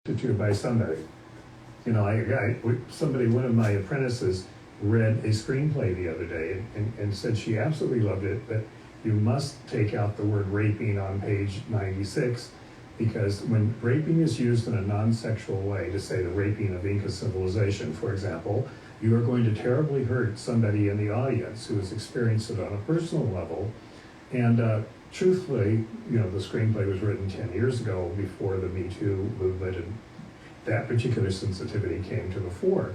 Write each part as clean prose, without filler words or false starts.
to by somebody. You know, one of my apprentices read a screenplay the other day and said she absolutely loved it, but you must take out the word raping on page 96, because when raping is used in a non-sexual way, to say the raping of Inca civilization, for example, you are going to terribly hurt somebody in the audience who has experienced it on a personal level. And truthfully, you know, the screenplay was written 10 years ago, before the Me Too movement, and that particular sensitivity came to the fore.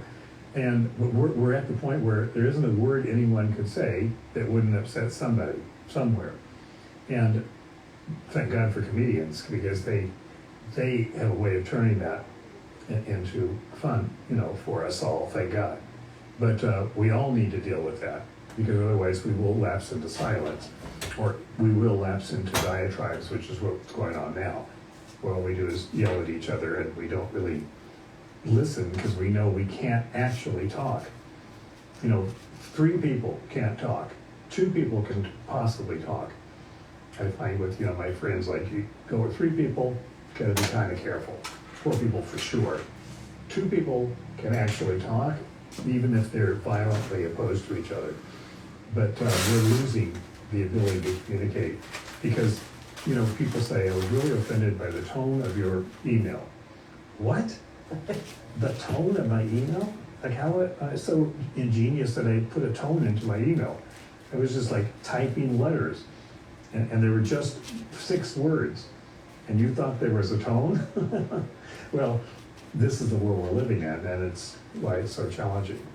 And we're at the point where there isn't a word anyone could say that wouldn't upset somebody somewhere. And thank God for comedians, because they have a way of turning that into fun, you know, for us all, thank God. But we all need to deal with that, because otherwise we will lapse into silence, or we will lapse into diatribes, which is what's going on now, where all we do is yell at each other and we don't really listen, because we know we can't actually talk. You know, 3 people can't talk. 2 people can possibly talk. I find with, you know, my friends, like, you go with 3 people, gotta be kind of careful. 4 people for sure. 2 people can actually talk, even if they're violently opposed to each other. But we're losing the ability to communicate, because, you know, people say, I was really offended by the tone of your email. What? The tone of my email? Like, how so ingenious that I put a tone into my email. It was just like typing letters, and there were just 6 words, and you thought there was a tone? Well, this is the world we're living in, and it's why it's so challenging.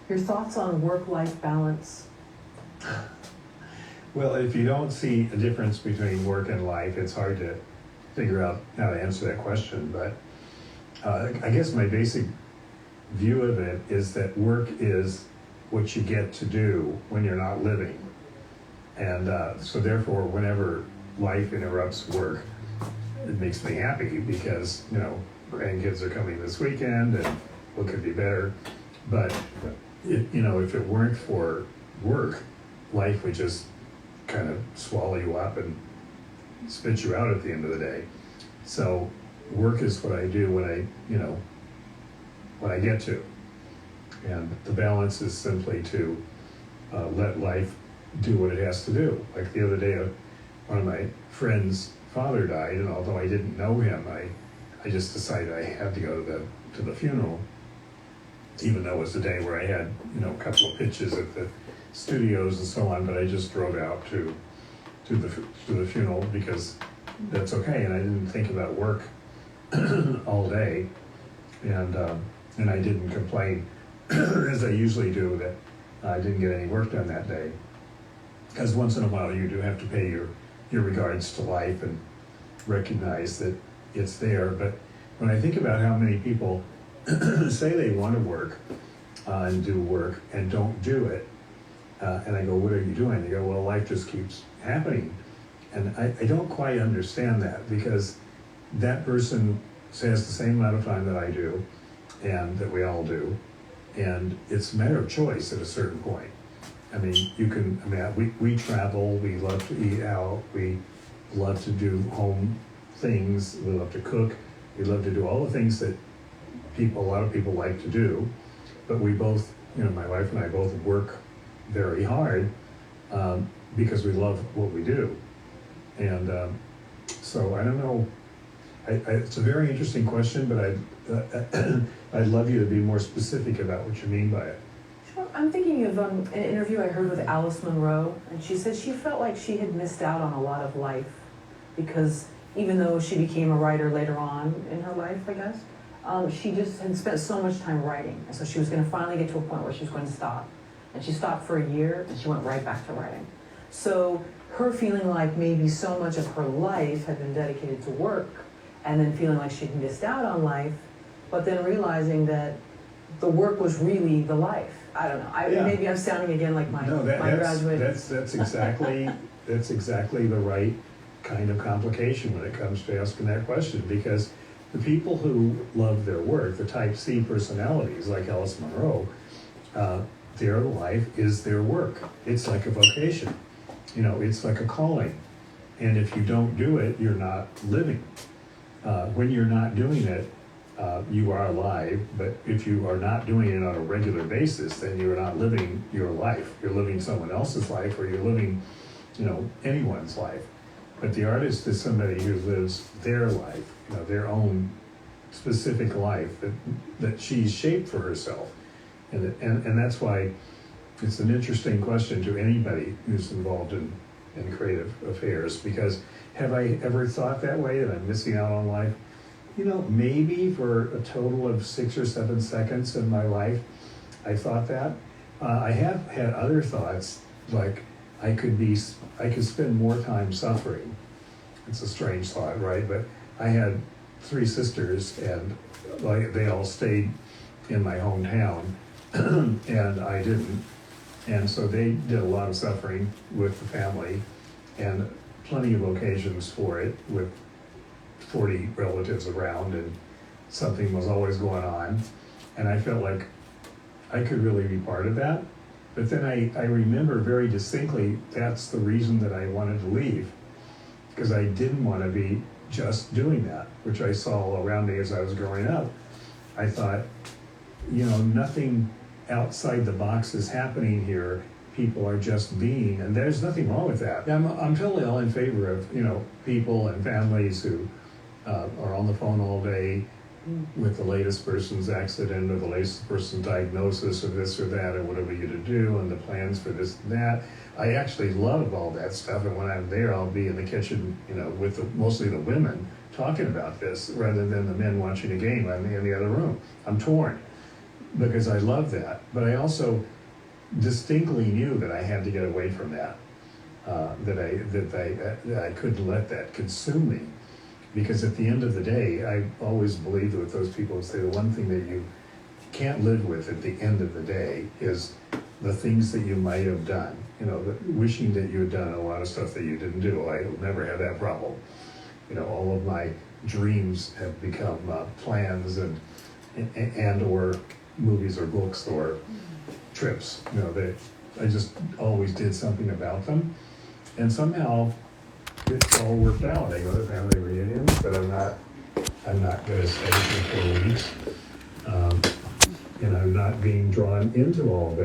Your thoughts on work-life balance? Well, if you don't see a difference between work and life, it's hard to figure out how to answer that question. But I guess my basic view of it is that work is what you get to do when you're not living. And so therefore, whenever life interrupts work, it makes me happy, because, you know, grandkids are coming this weekend and what could be better. But, you know, if it weren't for work, life would just kind of swallow you up and spit you out at the end of the day. So work is what I do when I get to. And the balance is simply to let life do what it has to do. Like the other day, one of my friends' father died, and although I didn't know him, I just decided I had to go to the funeral, even though it was the day where I had, you know, a couple of pitches at the studios and so on. But I just drove out to the funeral, because that's okay, and I didn't think about work all day, and I didn't complain as I usually do that I didn't get any work done that day, because once in a while you do have to pay your regards to life and recognize that it's there. But when I think about how many people say they want to work and do work and don't do it, and I go, what are you doing? They go, well, life just keeps happening. And I don't quite understand that, because that person has the same amount of time that I do, and that we all do, and it's a matter of choice at a certain point. I mean, we travel, we love to eat out, we love to do home things, we love to cook, we love to do all the things that a lot of people like to do, but we both, you know, my wife and I both work very hard because we love what we do. And so I don't know, it's a very interesting question, but I'd love you to be more specific about what you mean by it. Sure. I'm thinking of an interview I heard with Alice Munro, and she said she felt like she had missed out on a lot of life, because even though she became a writer later on in her life, I guess, she just had spent so much time writing, and so she was going to finally get to a point where she was going to stop. And she stopped for a year, and she went right back to writing. So her feeling like maybe so much of her life had been dedicated to work, and then feeling like she'd missed out on life, but then realizing that the work was really the life. I don't know. Maybe I'm sounding again like my graduate. That's exactly the right kind of complication when it comes to asking that question, because the people who love their work, the type C personalities like Alice Munro, their life is their work. It's like a vocation. You know, it's like a calling. And if you don't do it, you're not living. when you're not doing it, you are alive, but if you are not doing it on a regular basis, then you're not living your life. You're living someone else's life, or you're living, anyone's life. But the artist is somebody who lives their life, their own specific life that she's shaped for herself. And that's why it's an interesting question to anybody who's involved in creative affairs, because have I ever thought that way, that I'm missing out on life? Maybe for a total of 6 or 7 seconds in my life, I thought that. I have had other thoughts, like I could spend more time suffering. It's a strange thought, right? But I had 3 sisters, and they all stayed in my hometown, and I didn't. And so they did a lot of suffering with the family, and plenty of occasions for it, with 40 relatives around, and something was always going on. And I felt like I could really be part of that. But then I remember very distinctly that's the reason that I wanted to leave, because I didn't want to be just doing that, which I saw around me as I was growing up. I thought, nothing outside the box is happening here. People are just being, and there's nothing wrong with that. I'm totally all in favor of, people and families who are on the phone all day with the latest person's accident, or the latest person's diagnosis, or this or that, or whatever you're to do, and the plans for this and that. I actually love all that stuff, and when I'm there, I'll be in the kitchen, with mostly the women talking about this, rather than the men watching a game in the other room. I'm torn, because I love that, but I also distinctly knew that I had to get away from that, that I couldn't let that consume me. Because at the end of the day, I always believed with those people who say the one thing that you can't live with at the end of the day is the things that you might have done. Wishing that you had done a lot of stuff that you didn't do. I never had that problem. All of my dreams have become plans and or movies or books or trips. I just always did something about them, and somehow it's all worked out. I go to family reunions, but I'm not going to stay for 4 weeks. And I'm not being drawn into all of that.